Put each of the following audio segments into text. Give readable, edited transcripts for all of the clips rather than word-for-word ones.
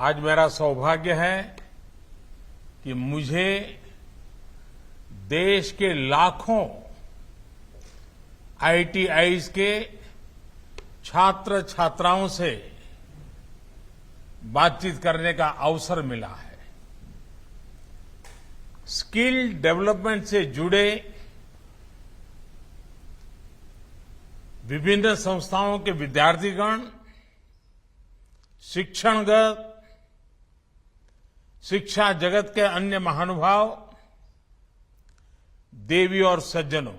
आज मेरा सौभाग्य है कि मुझे देश के लाखों आईटीआईज के छात्र छात्राओं से बातचीत करने का अवसर मिला है। स्किल डेवलपमेंट से जुड़े विभिन्न संस्थाओं के विद्यार्थीगण, शिक्षणगत, शिक्षा जगत के अन्य महानुभाव, देवी और सज्जनों,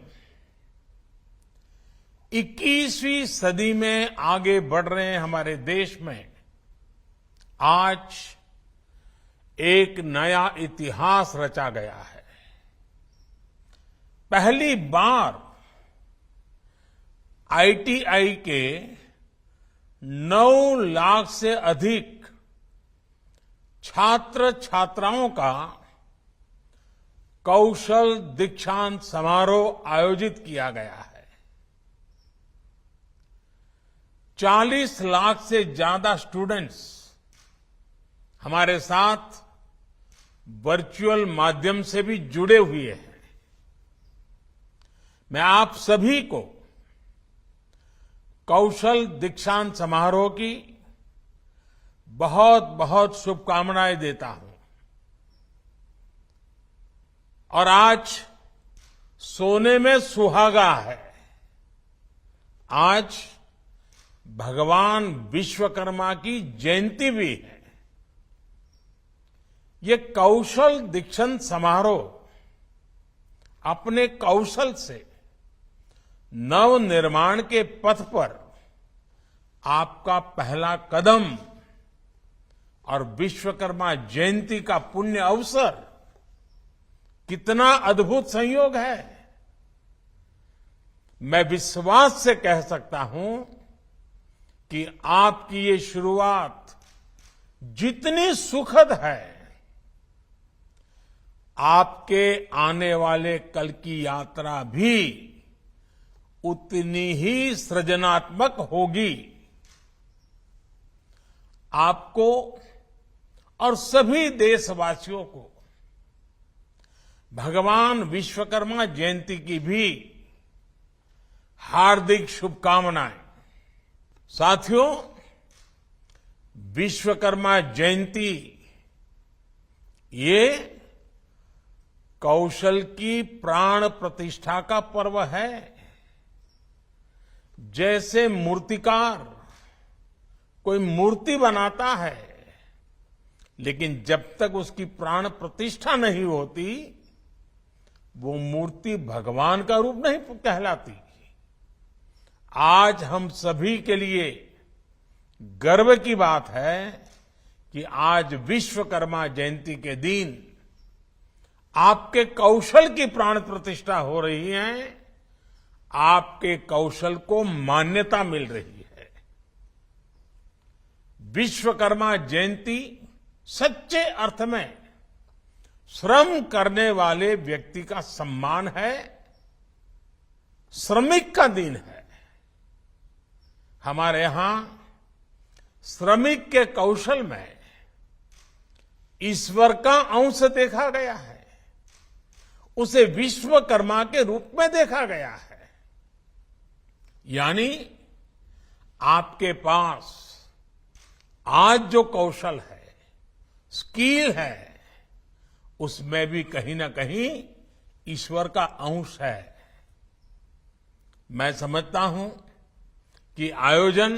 21वीं सदी में आगे बढ़ रहे हमारे देश में आज एक नया इतिहास रचा गया है। पहली बार आईटीआई के 9 लाख से अधिक छात्र छात्राओं का कौशल दीक्षांत समारोह आयोजित किया गया है। 40 लाख से ज्यादा स्टूडेंट्स हमारे साथ वर्चुअल माध्यम से भी जुड़े हुए हैं। मैं आप सभी को कौशल दीक्षांत समारोह की बहुत बहुत शुभकामनाएं देता हूं। और आज सोने में सुहागा है। आज भगवान विश्वकर्मा की जयंती भी है। ये कौशल दीक्षांत समारोह अपने कौशल से नव निर्माण के पथ पर आपका पहला कदम और विश्वकर्मा जयंती का पुण्य अवसर कितना अद्भुत संयोग है। मैं विश्वास से कह सकता हूं कि आपकी ये शुरुआत जितनी सुखद है, आपके आने वाले कल की यात्रा भी उतनी ही सृजनात्मक होगी। आपको और सभी देशवासियों को भगवान विश्वकर्मा जयंती की भी हार्दिक शुभकामनाएं। साथियों, विश्वकर्मा जयंती ये कौशल की प्राण प्रतिष्ठा का पर्व है। जैसे मूर्तिकार कोई मूर्ति बनाता है, लेकिन जब तक उसकी प्राण प्रतिष्ठा नहीं होती, वो मूर्ति भगवान का रूप नहीं कहलाती। आज हम सभी के लिए गर्व की बात है कि आज विश्वकर्मा जयंती के दिन आपके कौशल की प्राण प्रतिष्ठा हो रही है। आपके कौशल को मान्यता मिल रही है। विश्वकर्मा जयंती सच्चे अर्थ में श्रम करने वाले व्यक्ति का सम्मान है, श्रमिक का दिन है। हमारे यहां श्रमिक के कौशल में ईश्वर का अंश देखा गया है। उसे विश्वकर्मा के रूप में देखा गया है। यानी आपके पास आज जो कौशल है, स्किल है, उसमें भी कहीं ना कहीं ईश्वर का अंश है। मैं समझता हूं कि आयोजन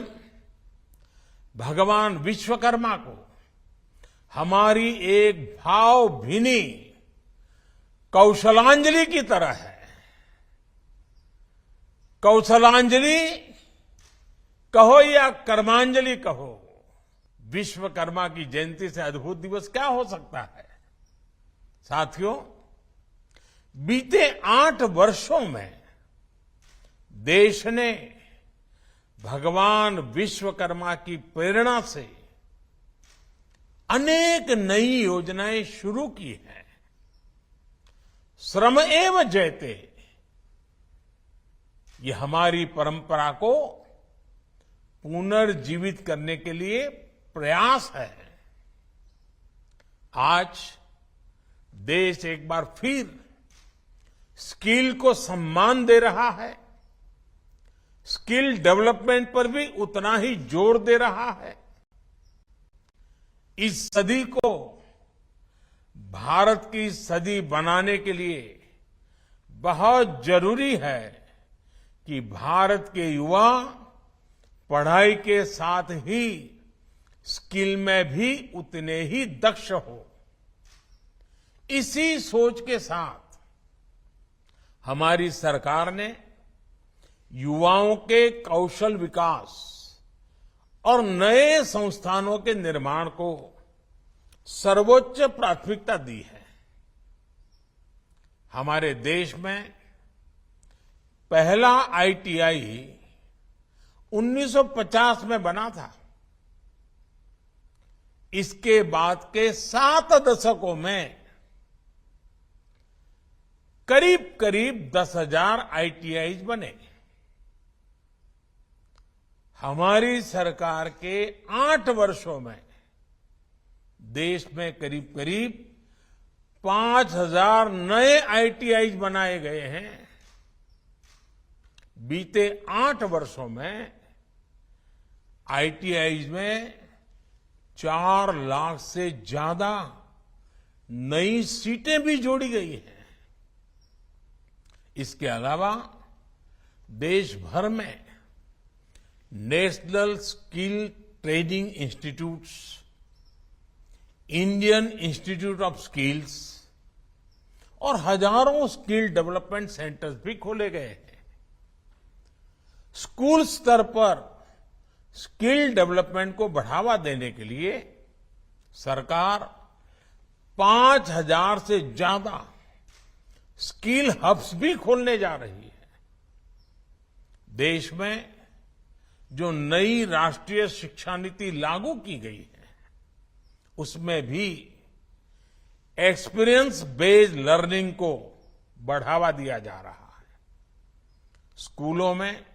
भगवान विश्वकर्मा को हमारी एक भावभीनी कौशलांजलि की तरह है। कौशलांजलि कहो या कर्मांजलि कहो, विश्वकर्मा की जयंती से अद्भुत दिवस क्या हो सकता है। साथियों, बीते 8 वर्षों में देश ने भगवान विश्वकर्मा की प्रेरणा से अनेक नई योजनाएं शुरू की हैं। श्रम एव जयते, ये हमारी परंपरा को पुनर्जीवित करने के लिए प्रयास है। आज देश एक बार फिर स्किल को सम्मान दे रहा है, स्किल डेवलपमेंट पर भी उतना ही जोर दे रहा है। इस सदी को भारत की सदी बनाने के लिए बहुत जरूरी है कि भारत के युवा पढ़ाई के साथ ही स्किल में भी उतने ही दक्ष हो। इसी सोच के साथ हमारी सरकार ने युवाओं के कौशल विकास और नए संस्थानों के निर्माण को सर्वोच्च प्राथमिकता दी है। हमारे देश में पहला आईटीआई 1950 में बना था। इसके बाद के 7 दशकों में करीब करीब 10,000 आईटीआई बने। हमारी सरकार के 8 वर्षों में देश में करीब करीब 5,000 नए आईटीआई बनाए गए हैं। बीते 8 वर्षों में आईटीआई में 4 लाख से ज्यादा नई सीटें भी जोड़ी गई हैं। इसके अलावा देश भर में national skill training institutes, Indian institute of skills और हजारों स्किल डेवलपमेंट सेंटर्स भी खोले गए हैं। स्कूल स्तर पर स्किल डेवलपमेंट को बढ़ावा देने के लिए सरकार 5,000 से ज्यादा स्किल हब्स भी खोलने जा रही है। देश में जो नई राष्ट्रीय शिक्षा नीति लागू की गई है, उसमें भी एक्सपीरियंस बेस्ड लर्निंग को बढ़ावा दिया जा रहा है। स्कूलों में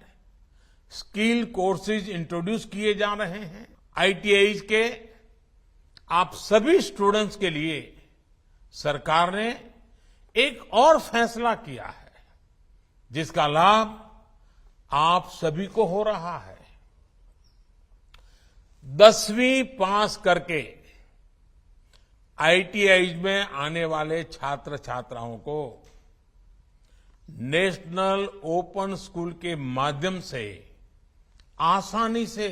स्किल कोर्सेज इंट्रोड्यूस किए जा रहे हैं। आईटीआई के आप सभी स्टूडेंट्स के लिए सरकार ने एक और फैसला किया है, जिसका लाभ आप सभी को हो रहा है। 10वीं पास करके आईटीआई में आने वाले छात्र छात्राओं को नेशनल ओपन स्कूल के माध्यम से आसानी से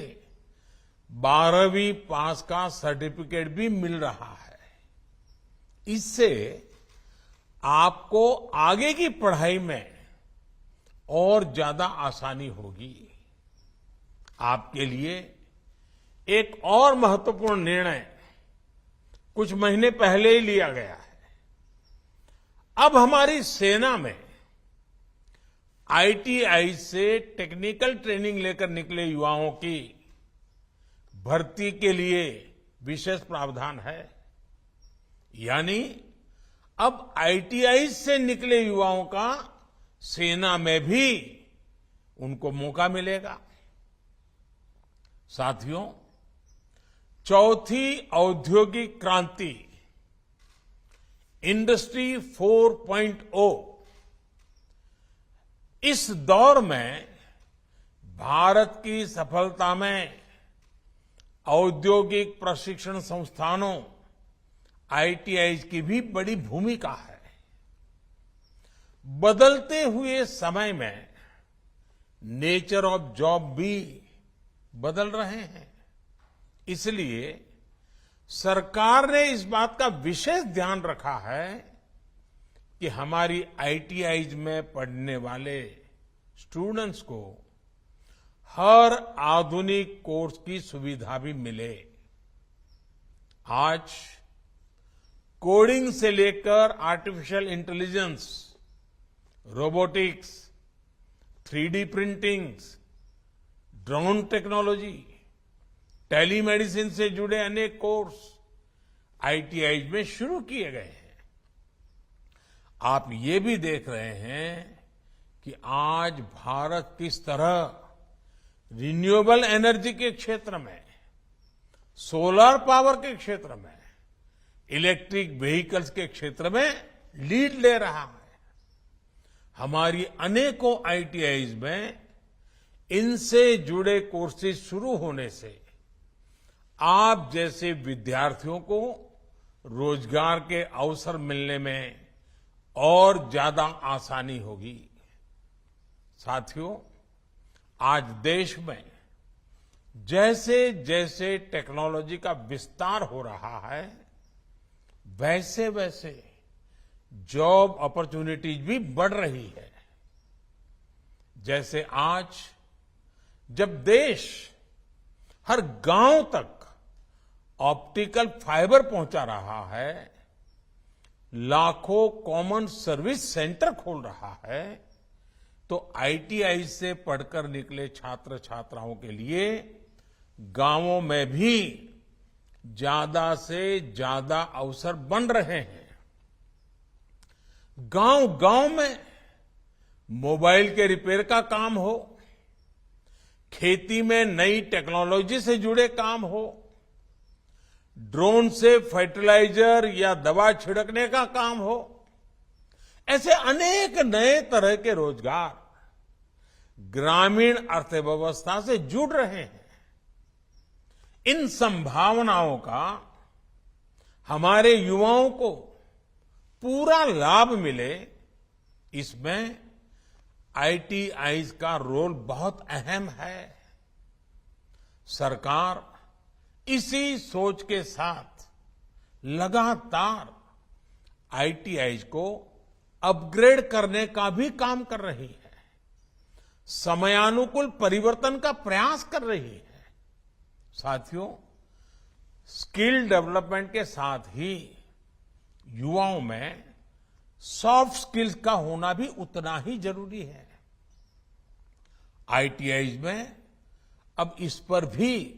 12वीं पास का सर्टिफिकेट भी मिल रहा है। इससे आपको आगे की पढ़ाई में और ज्यादा आसानी होगी। आपके लिए एक और महत्वपूर्ण निर्णय कुछ महीने पहले ही लिया गया है। अब हमारी सेना में आईटीआई से टेक्निकल ट्रेनिंग लेकर निकले युवाओं की भर्ती के लिए विशेष प्रावधान है। यानी अब आईटीआई से निकले युवाओं का सेना में भी उनको मौका मिलेगा। साथियों, चौथी औद्योगिक क्रांति इंडस्ट्री 4.0 इस दौर में भारत की सफलता में औद्योगिक प्रशिक्षण संस्थानों आईटीआई की भी बड़ी भूमिका है। बदलते हुए समय में नेचर ऑफ जॉब भी बदल रहे हैं। इसलिए सरकार ने इस बात का विशेष ध्यान रखा है कि हमारी आईटीआई में पढ़ने वाले स्टूडेंट्स को हर आधुनिक कोर्स की सुविधा भी मिले। आज कोडिंग से लेकर artificial intelligence, robotics, 3D printing, drone technology, telemedicine से जुड़े अनेक कोर्स आईटीआई में शुरू किए गए हैं। आप ये भी देख रहे हैं कि आज भारत किस तरह रिन्यूएबल एनर्जी के क्षेत्र में, सोलर पावर के क्षेत्र में इलेक्ट्रिक व्हीकल्स के क्षेत्र में लीड ले रहा है। हमारी अनेकों आईटीआईज में इनसे जुड़े कोर्सेज शुरू होने से आप जैसे विद्यार्थियों को रोजगार के अवसर मिलने में और ज्यादा आसानी होगी। साथियों, आज देश में जैसे जैसे टेक्नोलॉजी का विस्तार हो रहा है, वैसे वैसे जॉब अपॉर्चुनिटीज भी बढ़ रही है। जैसे आज जब देश हर गांव तक ऑप्टिकल फाइबर पहुंचा रहा है, लाखों कॉमन सर्विस सेंटर खोल रहा है, तो आईटीआई से पढ़कर निकले छात्र छात्राओं के लिए गांवों में भी ज्यादा से ज्यादा अवसर बन रहे हैं। गांव गांव में मोबाइल के रिपेयर का काम हो, खेती में नई टेक्नोलॉजी से जुड़े काम हो, ड्रोन से फर्टिलाइजर या दवा छिड़कने का काम हो, ऐसे अनेक नए तरह के रोजगार ग्रामीण अर्थव्यवस्था से जुड़ रहे हैं। इन संभावनाओं का हमारे युवाओं को पूरा लाभ मिले, इसमें आईटीआईज का रोल बहुत अहम है। सरकार इसी सोच के साथ लगातार आईटीआईज को अपग्रेड करने का भी काम कर रही है, समयानुकूल परिवर्तन का प्रयास कर रही है। साथियों, स्किल डेवलपमेंट के साथ ही युवाओं में सॉफ्ट स्किल्स का होना भी उतना ही जरूरी है। आईटीआईज में अब इस पर भी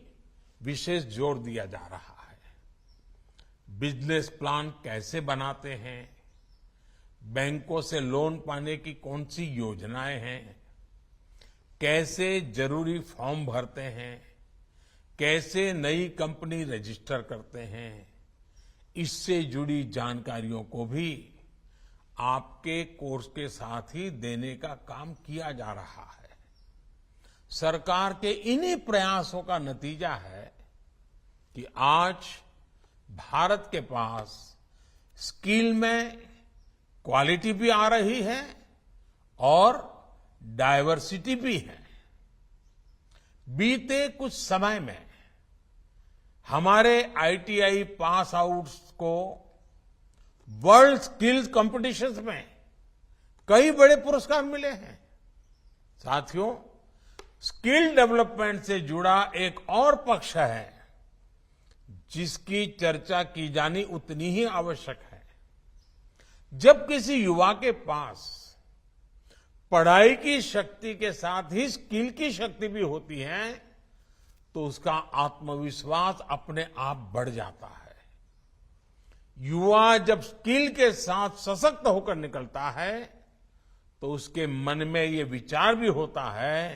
विशेष जोर दिया जा रहा है। बिजनेस प्लान कैसे बनाते हैं, बैंकों से लोन पाने की कौन सी योजनाएं हैं, कैसे जरूरी फॉर्म भरते हैं, कैसे नई कंपनी रजिस्टर करते हैं, इससे जुड़ी जानकारियों को भी आपके कोर्स के साथ ही देने का काम किया जा रहा है। सरकार के इन्हीं प्रयासों का नतीजा है कि आज भारत के पास स्किल में क्वालिटी भी आ रही है और डायवर्सिटी भी है। बीते कुछ समय में हमारे आईटीआई पास आउट्स को वर्ल्ड स्किल्स कॉम्पिटिशन्स में कई बड़े पुरस्कार मिले हैं। साथियों, स्किल डेवलपमेंट से जुड़ा एक और पक्ष है जिसकी चर्चा की जानी उतनी ही आवश्यक है। जब किसी युवा के पास पढ़ाई की शक्ति के साथ ही स्किल की शक्ति भी होती है, तो उसका आत्मविश्वास अपने आप बढ़ जाता है। युवा जब स्किल के साथ सशक्त होकर निकलता है, तो उसके मन में ये विचार भी होता है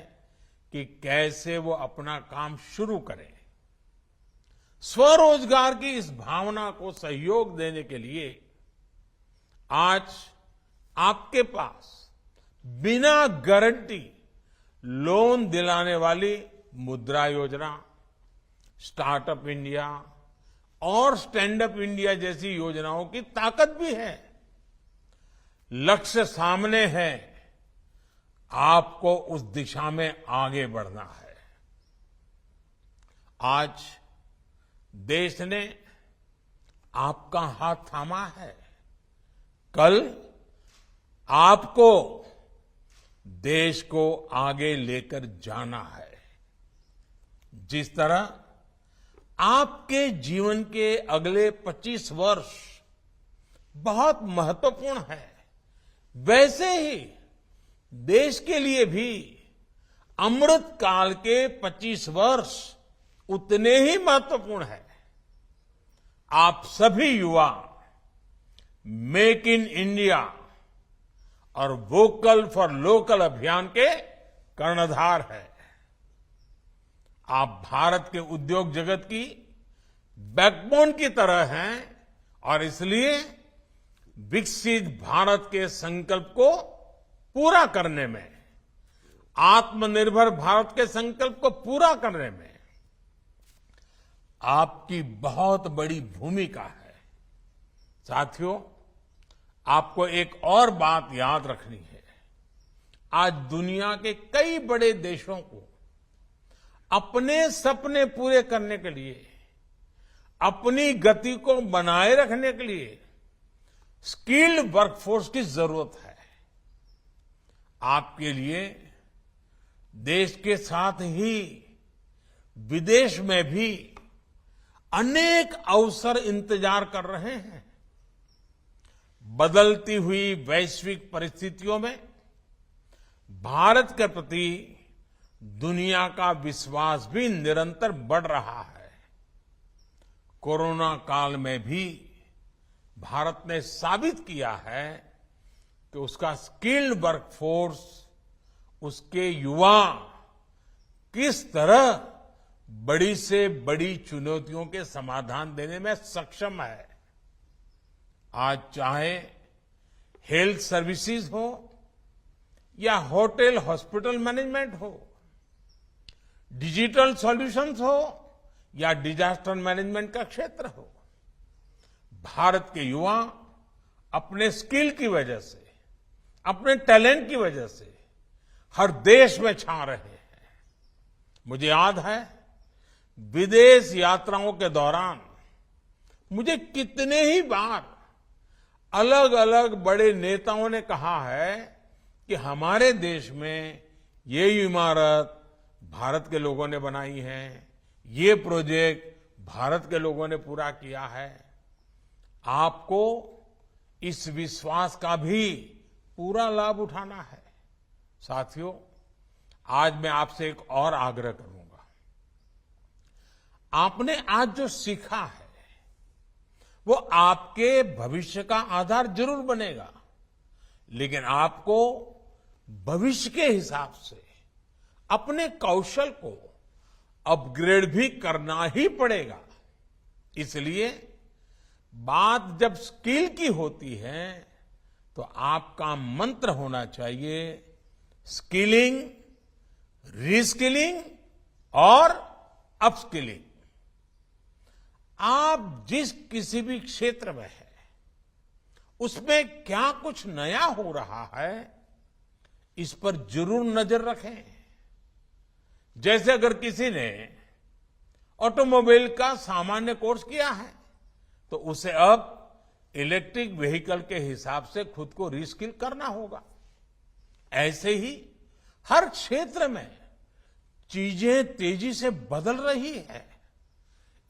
कि कैसे वो अपना काम शुरू करे। स्वरोजगार की इस भावना को सहयोग देने के लिए आज आपके पास बिना गारंटी लोन दिलाने वाली मुद्रा योजना, स्टार्टअप इंडिया और स्टैंड अप इंडिया जैसी योजनाओं की ताकत भी है। लक्ष्य सामने है, आपको उस दिशा में आगे बढ़ना है। आज देश ने आपका हाथ थामा है, कल आपको देश को आगे लेकर जाना है। जिस तरह आपके जीवन के अगले 25 वर्ष बहुत महत्वपूर्ण है, वैसे ही देश के लिए भी अमृत काल के 25 वर्ष उतने ही महत्वपूर्ण है। आप सभी युवा मेक इन इंडिया और वोकल फॉर लोकल अभियान के कर्णधार है। आप भारत के उद्योग जगत की बैकबोन की तरह हैं और इसलिए विकसित भारत के संकल्प को पूरा करने में, आत्मनिर्भर भारत के संकल्प को पूरा करने में आपकी बहुत बड़ी भूमिका है। साथियों, आपको एक और बात याद रखनी है। आज दुनिया के कई बड़े देशों को अपने सपने पूरे करने के लिए, अपनी गति को बनाए रखने के लिए स्किल्ड वर्कफोर्स की जरूरत है। आपके लिए देश के साथ ही विदेश में भी अनेक अवसर इंतजार कर रहे हैं। बदलती हुई वैश्विक परिस्थितियों में भारत के प्रति दुनिया का विश्वास भी निरंतर बढ़ रहा है। कोरोना काल में भी भारत ने साबित किया है कि उसका स्किल्ड वर्कफोर्स, उसके युवा किस तरह बड़ी से बड़ी चुनौतियों के समाधान देने में सक्षम है। आज चाहे हेल्थ सर्विसेज हो या होटल हॉस्पिटल मैनेजमेंट हो, डिजिटल सॉल्यूशंस हो या डिजास्टर मैनेजमेंट का क्षेत्र हो, भारत के युवा अपने स्किल की वजह से, अपने टैलेंट की वजह से हर देश में छा रहे हैं। मुझे याद है, विदेश यात्राओं के दौरान मुझे कितने ही बार अलग अलग बड़े नेताओं ने कहा है कि हमारे देश में ये इमारत भारत के लोगों ने बनाई है, ये प्रोजेक्ट भारत के लोगों ने पूरा किया है। आपको इस विश्वास का भी पूरा लाभ उठाना है। साथियों, आज मैं आपसे एक और आग्रह करूंगा। आपने आज जो सीखा है वो आपके भविष्य का आधार जरूर बनेगा, लेकिन आपको भविष्य के हिसाब से अपने कौशल को अपग्रेड भी करना ही पड़ेगा। इसलिए बात जब स्किल की होती है तो आपका मंत्र होना चाहिए स्किलिंग, रीस्किलिंग और अपस्किलिंग। आप जिस किसी भी क्षेत्र में है उसमें क्या कुछ नया हो रहा है, इस पर जरूर नजर रखें। जैसे अगर किसी ने ऑटोमोबाइल का सामान्य कोर्स किया है तो उसे अब इलेक्ट्रिक व्हीकल के हिसाब से खुद को रीस्किल करना होगा। ऐसे ही हर क्षेत्र में चीजें तेजी से बदल रही है,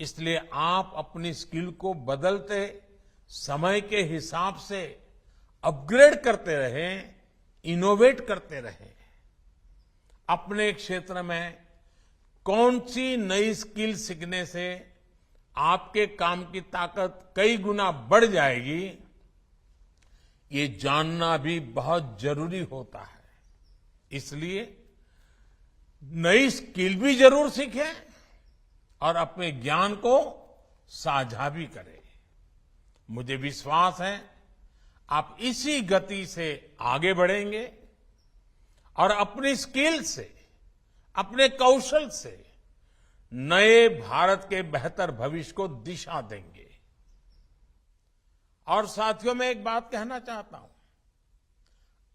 इसलिए आप अपनी स्किल को बदलते समय के हिसाब से अपग्रेड करते रहें, इनोवेट करते रहें। अपने क्षेत्र में कौन सी नई स्किल सीखने से आपके काम की ताकत कई गुना बढ़ जाएगी, ये जानना भी बहुत जरूरी होता है। इसलिए नई स्किल भी जरूर सीखें और अपने ज्ञान को साझा भी करें। मुझे विश्वास है आप इसी गति से आगे बढ़ेंगे और अपनी स्किल से, अपने कौशल से नए भारत के बेहतर भविष्य को दिशा देंगे। और साथियों, मैं एक बात कहना चाहता हूं,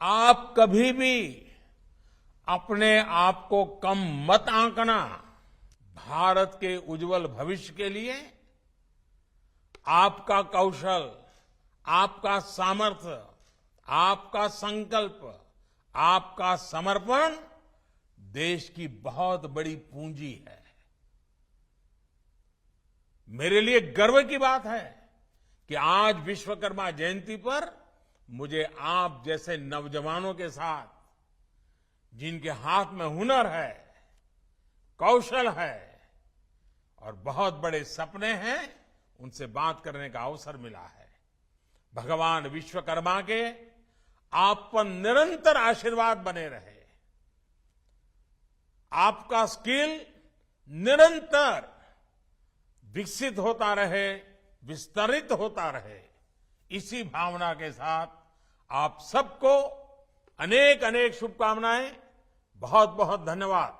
आप कभी भी अपने आप को कम मत आंकना। भारत के उज्जवल भविष्य के लिए आपका कौशल, आपका सामर्थ्य, आपका संकल्प, आपका समर्पण देश की बहुत बड़ी पूंजी है। मेरे लिए गर्व की बात है कि आज विश्वकर्मा जयंती पर मुझे आप जैसे नौजवानों के साथ, जिनके हाथ में हुनर है, कौशल है और बहुत बड़े सपने हैं, उनसे बात करने का अवसर मिला है। भगवान विश्वकर्मा के आप पर निरंतर आशीर्वाद बने रहे, आपका स्किल निरंतर विकसित होता रहे, विस्तरित होता रहे, इसी भावना के साथ आप सबको अनेक अनेक शुभकामनाएं। बहुत बहुत धन्यवाद।